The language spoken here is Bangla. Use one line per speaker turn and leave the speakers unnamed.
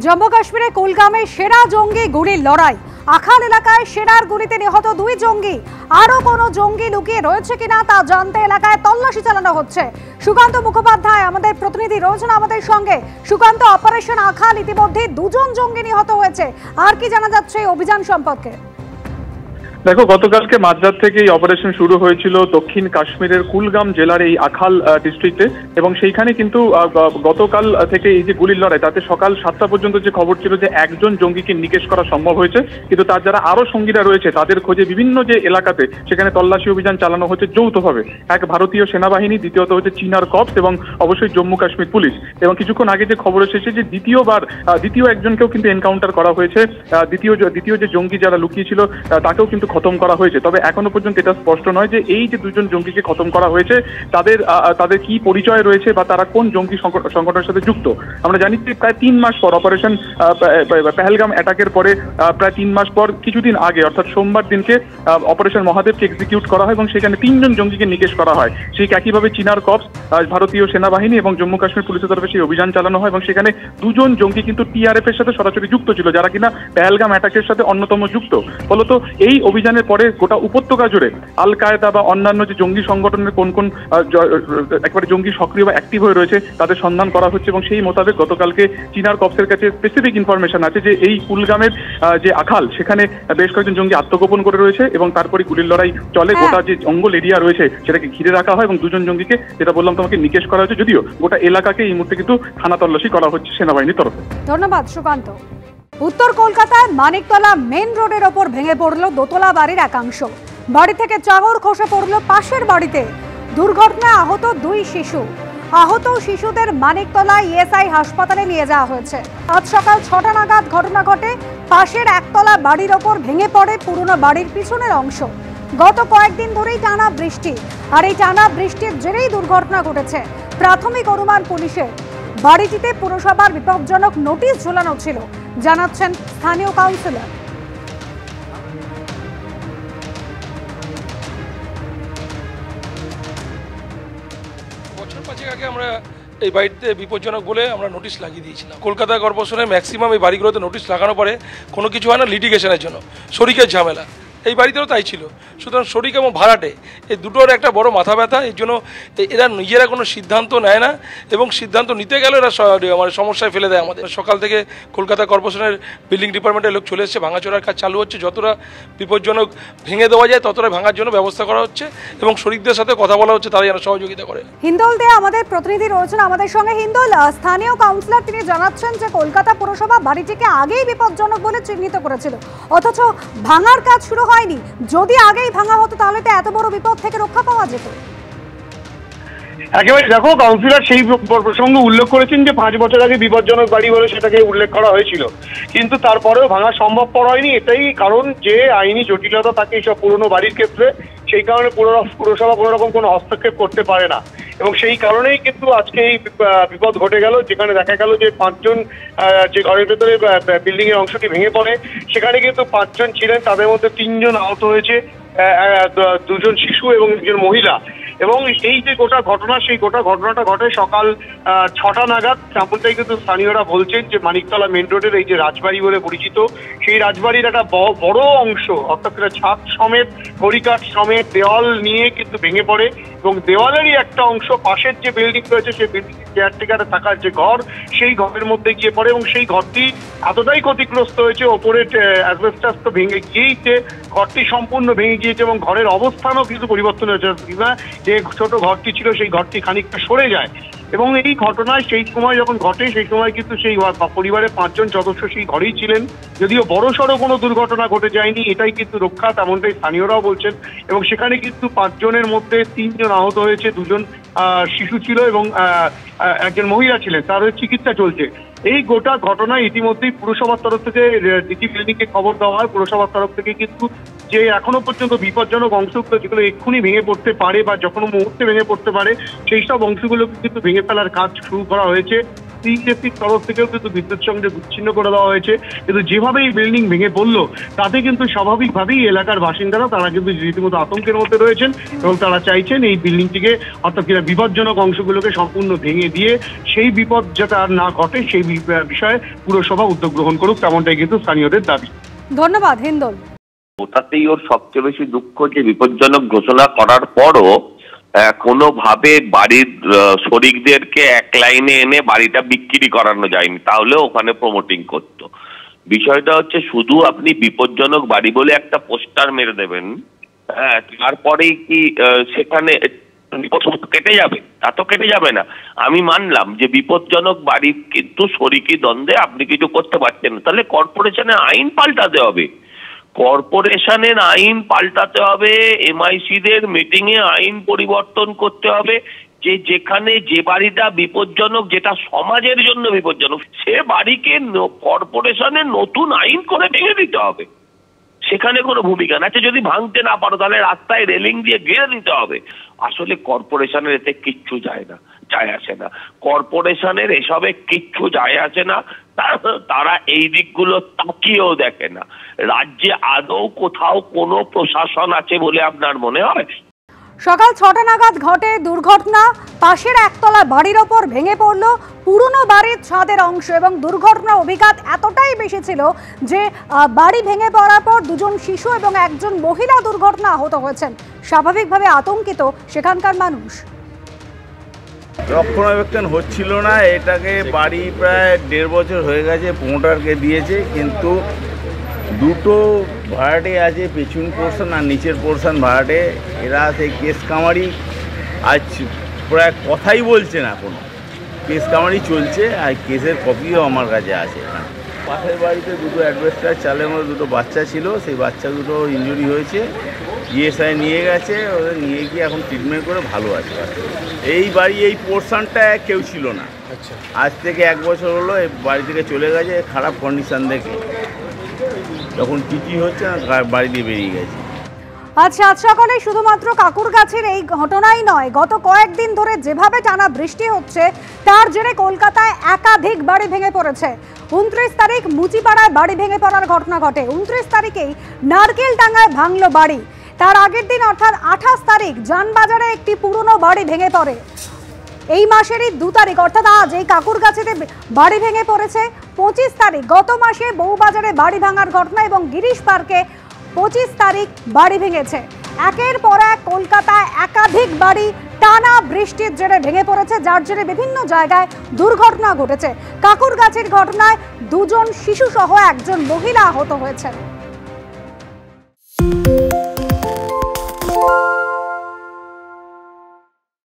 জম্মু কাশ্মীরে কুলগামে সেনা জঙ্গি গুলির লড়াই। আখাল এলাকায় সেনার গুলিতে নিহত 2 জঙ্গি। আরো কোনো জঙ্গি লুকিয়ে রয়েছে কিনা তা জানতে এলাকায় তল্লাশি চালানো হচ্ছে। সুকান্ত মুখোপাধ্যায় আমাদের প্রতিনিধি রয়েছেন আমাদের সঙ্গে। সুকান্ত, অপারেশন আখাল ইতিমধ্যে 2 জন জঙ্গি নিহত হয়েছে, আর কি জানা যাচ্ছে এই অভিযান সম্পর্কে?
দেখো, গতকালকে মাঝরাত থেকে এই অপারেশন শুরু হয়েছিল দক্ষিণ কাশ্মীরের কুলগাম জেলার এই আখাল ডিস্ট্রিক্টে, এবং সেইখানে কিন্তু গতকাল থেকে এই যে গুলির লড়াই, তাতে সকাল 7টা পর্যন্ত যে খবর ছিল যে একজন জঙ্গিকে নিকেশ করা সম্ভব হয়েছে, কিন্তু তার যারা আরো সঙ্গীরা রয়েছে তাদের খোঁজে বিভিন্ন যে এলাকাতে সেখানে তল্লাশি অভিযান চালানো হচ্ছে যৌথভাবে। এক ভারতীয় সেনাবাহিনী, দ্বিতীয়ত হচ্ছে চিনার কর্পস এবং অবশ্যই জম্মু কাশ্মীর পুলিশ। এবং কিছুক্ষণ আগে যে খবর এসেছে যে দ্বিতীয় একজনকেও কিন্তু এনকাউন্টার করা হয়েছে। দ্বিতীয় যে জঙ্গি যারা লুকিয়েছিল তাকেও কিন্তু খতম করা হয়েছে। তবে এখনো পর্যন্ত এটা স্পষ্ট নয় যে এই যে 2 জন জঙ্গিকে খতম করা হয়েছে তাদের কি পরিচয় রয়েছে বা তারা কোন জঙ্গি সংগঠনের সাথে যুক্ত। আমরা জানি যে প্রায় 3 মাস পর অপারেশন পেহেলগাম অ্যাটাকের পরে প্রায় 3 মাস পর কিছুদিন আগে অর্থাৎ সোমবার দিনকে অপারেশন মহাদেবকে এক্সিকিউট করা হয় এবং সেখানে 3 জন জঙ্গিকে নিকেশ করা হয়। সেই একইভাবে চিনার কর্পস, ভারতীয় সেনাবাহিনী এবং জম্মু কাশ্মীর পুলিশের তরফে সেই অভিযান চালানো হয় এবং সেখানে 2 জন জঙ্গি কিন্তু টিআরএফ এর সাথে সরাসরি যুক্ত ছিল, যারা কিনা পেহেলগাম অ্যাটাকের সাথে অন্যতম যুক্ত। ফলত এই অভিযানের পরে গোটা উপত্যকা জুড়ে আল কায়েদা বা অন্যান্য যে জঙ্গি সংগঠনের কোন কোন একেবারে জঙ্গি সক্রিয় বা অ্যাক্টিভ হয়ে রয়েছে তাদের সন্ধান করা হচ্ছে। এবং সেই মোতাবেক গতকালকে চিনার কর্পসের কাছে স্পেসিফিক ইনফরমেশন আছে যে এই কুলগামের যে আখাল, সেখানে বেশ কয়েকজন জঙ্গি আত্মগোপন করে রয়েছে এবং তারপরে গুলির লড়াই চলে। গোটা যে জঙ্গল এরিয়া রয়েছে সেটাকে ঘিরে রাখা হয় এবং 2 জন জঙ্গিকে, যেটা বললাম তোমাকে, নিকেশ করা হয়েছে। যদিও গোটা এলাকাকে এই মুহূর্তে কিন্তু থানা তল্লাশি করা হচ্ছে সেনাবাহিনীর তরফে।
ধন্যবাদ সুকান্ত। উত্তর কলকাতায় মানিকতলা মেন রোডের ওপর ভেঙে পড়ল দোতলা বাড়ির একাংশ। বাড়ি থেকে চাদর খসে পড়ল পাশের বাড়িতে। দুর্ঘটনায় আহত 2 শিশু। আহত শিশুদের মানিকতলা ইএসআই হাসপাতালে নিয়ে যাওয়া হয়েছে। আজ সকাল 6টা নাগাদ ঘটনা ঘটে। পাশের একতলা বাড়ির ওপর ভেঙে পড়ে পুরনো বাড়ির পিছনের অংশ। গত কয়েকদিন ধরেই টানা বৃষ্টি, আর এই টানা বৃষ্টির জেরেই দুর্ঘটনা ঘটেছে। প্রাথমিক অনুমান পুলিশের, বাড়িটিতে পুরসভার বিপজ্জনক নোটিশ ঝোলানো ছিল, জানাচ্ছেন স্থানীয় কাউন্সিলর।
বছর 5 আগে আমরা এই বাড়িতে বিপজ্জনক বলে আমরা নোটিশ লাগিয়ে দিয়েছিলাম। কলকাতা কর্পোরেশনে ম্যাক্সিমাম এই বাড়িগুলোতে নোটিশ লাগানো পরে কোনো কিছু হয় না, লিটিগেশনের জন্য, শরিকের ঝামেলা। এই বাড়িতেও তাই ছিল। সুতরাং শরিক এবং ভাড়াটে এই দুটোর একটা বড় মাথা ব্যথা। এর জন্য এরা নিজেরা কোনো সিদ্ধান্ত নেয় না এবং সিদ্ধান্ত নিতে গেলে এরা মানে সমস্যায় ফেলে দেয় আমাদের। সকাল থেকে কলকাতা কর্পোরেশনের বিল্ডিং ডিপার্টমেন্টের লোক চলে এসেছে, ভাঙাচোরার কাজ চালু হচ্ছে। যতটা বিপজ্জনক ভেঙে দেওয়া যায় ততটা ভাঙার জন্য ব্যবস্থা করা হচ্ছে এবং শরিকদের সাথে কথা বলা হচ্ছে, তারা যেন সহযোগিতা করে।
হিন্দল দে আমাদের প্রতিনিধি রয়েছেন আমাদের সঙ্গে। হিন্দল, স্থানীয় কাউন্সিলর তিনি জানাচ্ছেন যে কলকাতা পুরসভা বাড়িটিকে আগেই বিপজ্জনক বলে চিহ্নিত করেছিল, অথচ ভাঙার কাজ শুরু হয়নি। যদি আগেই ভাঙা হতো তাহলে তো এত বড় বিপদ থেকে রক্ষা পাওয়া যেত।
একেবারে দেখো, কাউন্সিলর সেই প্রসঙ্গে উল্লেখ করেছেন যে 5 বছর আগে বিপজ্জনক বাড়ি বলে সেটাকে উল্লেখ করা হয়েছিল, কিন্তু তারপরেও ভাঙা সম্ভবপর হয়নি। এটাই কারণ যে আইনি জটিলতা থাকে এইসব পুরনো বাড়ির ক্ষেত্রে, সেই কারণে পুরসভা কোনো রকম কোনো হস্তক্ষেপ করতে পারে না। এবং সেই কারণেই কিন্তু আজকে এই বিপদ ঘটে গেল, যেখানে দেখা গেল যে 5 জন যে ঘরের ভেতরে বিল্ডিং এর অংশটি ভেঙে পড়ে, সেখানে কিন্তু 5 জন ছিলেন, তাদের মধ্যে 3 জন আহত হয়েছে, 2 জন শিশু এবং 1 জন মহিলা। এবং এই যে গোটা ঘটনা, সেই গোটা ঘটনাটা ঘটে সকাল 6টা নাগাদ। তেমনটাই কিন্তু স্থানীয়রা বলছেন যে মানিকতলা মেন রোডের এই যে রাজবাড়ি বলে পরিচিত, সেই রাজবাড়ির একটা বড় অংশ, অর্থাৎ ছাদ সমেত, কড়িকাঠ সমেত দেওয়াল নিয়ে কিন্তু ভেঙে পড়ে। এবং দেওয়ালেরই একটা অংশ পাশের যে বিল্ডিং রয়েছে, সেই বিল্ডিং কেয়ারটেকারে থাকার যে ঘর, সেই ঘরের মধ্যে গিয়ে পড়ে এবং সেই ঘরটি এতটাই ক্ষতিগ্রস্ত হয়েছে, ওপরের অ্যাসবেস্টাস তো ভেঙে গিয়েছে, ঘরটি সম্পূর্ণ ভেঙে গিয়েছে এবং ঘরের অবস্থানও কিন্তু পরিবর্তন হয়েছে। যে ছোট ঘরটি ছিল সেই ঘরটি খানিকটা সরে যায়। এবং এই ঘটনায় সেই সময় যখন ঘটে, সেই সময় কিন্তু সেই পরিবারের 5 জন সদস্য সেই ঘরেই ছিলেন। যদিও বড়সড় কোনো দুর্ঘটনা ঘটে যায়নি, এটাই কিন্তু রক্ষা, তেমনটাই স্থানীয়রাও বলছেন। এবং সেখানে কিন্তু 5 জনের মধ্যে 3 জন আহত হয়েছে, 2 জন শিশু ছিল এবং 1 জন মহিলা ছিলেন, তার চিকিৎসা চলছে। এই গোটা ঘটনায় ইতিমধ্যেই পুরসভার তরফ থেকে ডিসি বিল্ডিংকে খবর দেওয়া হয়। পুরসভার তরফ থেকে কিন্তু যে এখনো পর্যন্ত বিপজ্জনক অংশগুলো যেগুলো এক্ষুনি ভেঙে পড়তে পারে বা যখন মুহূর্তে ভেঙে পড়তে পারে সেই সব অংশগুলোকে কিন্তু ভেঙে ফেলার কাজ শুরু করা হয়েছে। সিএসসির তরফ থেকেও কিন্তু বিদ্যুৎ সংযোগ বিচ্ছিন্ন করে দেওয়া হয়েছে। কিন্তু যেভাবে এই বিল্ডিং ভেঙে পড়লো তাতে কিন্তু স্বাভাবিকভাবেই এলাকার বাসিন্দারা তারা কিন্তু রীতিমতো আতঙ্কের মধ্যে রয়েছেন এবং তারা চাইছেন এই বিল্ডিংটিকে অর্থাৎ বিপজ্জনক অংশগুলোকে সম্পূর্ণ ভেঙে দিয়ে সেই বিপদ যাতে আর না ঘটে সেই বিষয়ে পুরসভা উদ্যোগ গ্রহণ করুক, তেমনটাই কিন্তু স্থানীয়দের দাবি।
ধন্যবাদ হিন্দল।
ওটাতেই ওর সবচেয়ে বেশি দুঃখ যে বিপজ্জনক ঘোষণা করার পরও কোনোভাবে বাড়ির শরিকদেরকে এক লাইনে এনে বাড়িটা বিক্রি করানো যায়নি, তাহলে ওখানে প্রমোটিং করতো। বিষয়টা হচ্ছে শুধু আপনি বিপজ্জনক বাড়ি বলে একটা পোস্টার মেরে দেবেন, হ্যাঁ, তারপরেই কি সেখানে কেটে যাবে? তা তো কেটে যাবে না। আমি মানলাম যে বিপজ্জনক বাড়ি কিন্তু শরিকি দ্বন্দ্বে আপনি কিছু করতে পারছেন না, তাহলে কর্পোরেশনের আইন পাল্টাতে হবে। কর্পোরেশনের আইন পাল্টাতে হবে, এমআইসিদের মিটিং এ আইন পরিবর্তন করতে হবে যে যেখানে যে বাড়িটা বিপজ্জনক, যেটা সমাজের জন্য বিপজ্জনক, সে বাড়িকে কর্পোরেশনের নতুন আইন করে ভেঙে দিতে হবে। সেখানে কোনো ভূমিকা না। আচ্ছা, যদি ভাঙতে না পারো তাহলে রাস্তায় রেলিং দিয়ে ঘিরে দিতে হবে। আসলে কর্পোরেশনের এতে কিচ্ছু যায় আসে না। কর্পোরেশনের এসবে কিচ্ছু যায় আসে না। তারা এই দিকগুলো তাকিয়েও দেখে না। রাজ্যে আদৌ কোথাও কোনো প্রশাসন আছে বলে আপনার মনে হয়?
সকাল 6টা নাগাদ ঘটে দুর্ঘটনা। পাশের একতলা বাড়ির ওপর ভেঙে পড়ল পুরনো বাড়ির ছাদের অংশ এবং দুর্ঘটনার অভিঘাত এতটাই বেশি ছিল যে বাড়ি ভেঙে পড়ার পর দুজন শিশু এবং একজন মহিলা দুর্ঘটনা আহত হয়েছেন। স্বাভাবিকভাবে আতঙ্কিত সেখানকার মানুষ।
রক্ষণাবেক্ষণ হচ্ছিল না, এটাকে বাড়ি প্রায় 1.5 বছর হয়ে গেছে প্রমোটারকে দিয়েছে, কিন্তু দুটো ভাড়াটে আছে, পেছন পোর্শন আর নিচের পোর্শন ভাড়াটে। এরা সেই কেস কামারি আজ প্রায় কথাই বলছে না, কোনো কেস কামারি চলছে। আর কেসের কপিও আমার কাছে আছে। পাশের বাড়িতে দুটো অ্যাডভেস্টার চালের মধ্যে দুটো বাচ্চা ছিল, সেই বাচ্চা দুটো ইনজুরি হয়েছে, ইএসআই নিয়ে গেছে, ওদের নিয়ে গিয়ে এখন ট্রিটমেন্ট করে ভালো আছে। এই বাড়ি এই পোর্শনটা কেউ ছিল না, আজ থেকে 1 বছর হলো এই বাড়ি থেকে চলে গেছে খারাপ কন্ডিশন দেখে। তখন টিটি হচ্ছে না, বাড়ি দিয়ে বেরিয়ে গেছে।
আচ্ছা, আজ সকালে শুধুমাত্র কাকুরগাছির এই ঘটনাই নয়, গত কয়েকদিন ধরে যেভাবে টানা বৃষ্টি হচ্ছে তার জেরে কলকাতায় একাধিক বাড়ি ভেঙে পড়েছে। 29 তারিখ মুচিপাড়ায় বাড়ি ভেঙে পড়ার ঘটনা ঘটে। 29 তারিখেই নারকেলডাঙ্গায় ভাঙল বাড়ি। তার আগের দিন অর্থাৎ 28 তারিখ জানবাজারে একটি পুরনো বাড়ি ভেঙে পড়ে। এই মাসেরই 2 তারিখ অর্থাৎ আজ এই কাকুরগাছিতে বাড়ি ভেঙে পড়েছে। 25 তারিখ গত মাসে বউবাজারে বাড়ি ভাঙার ঘটনা এবং গিরিশ পার্কে 25 তারিখ বাড়ি ভেঙেছে। একের পর এক কলকাতায় একাধিক বাড়ি টানা বৃষ্টির জেরে ভেঙে পড়েছে, যার জেরে বিভিন্ন জায়গায় দুর্ঘটনা ঘটেছে। কাকুরগাছির ঘটনায় 2 জন শিশু সহ একজন মহিলা আহত হয়েছেন।